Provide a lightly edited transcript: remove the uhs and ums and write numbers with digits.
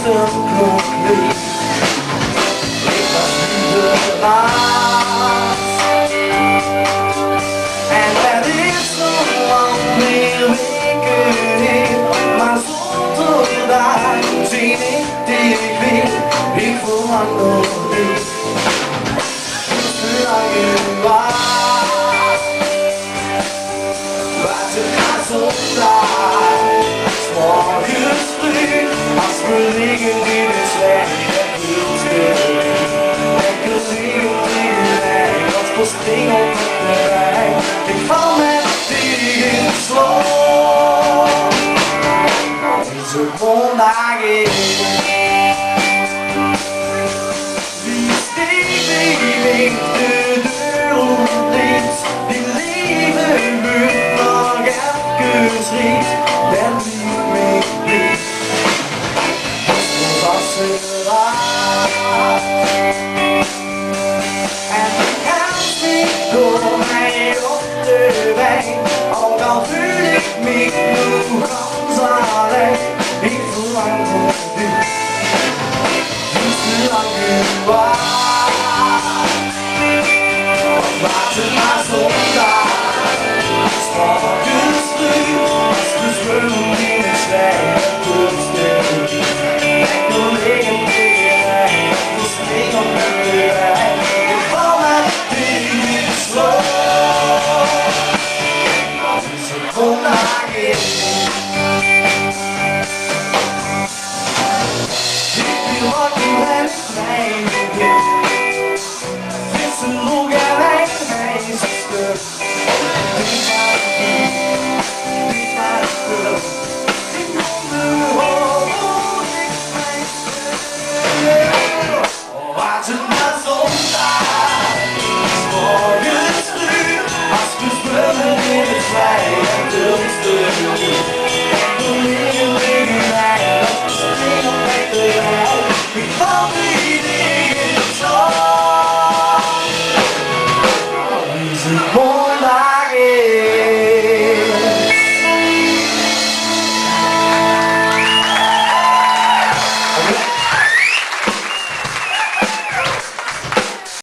het nog niet. Ik was nu de baas. En het is nog lang meer weken in, maar zonder daar zie ik die weer. Ik verlang nog niet. Zolang je wacht, wat je gaat zondaag. Morgens vroeg, als we liggen in het slechte hulstuk. Lekker liggen in de wijn, als posting op het terrein. Ik val met die in de sloot. Is er zondag in. Wie steekt die de deur op links? Die leven moet nog even schiet.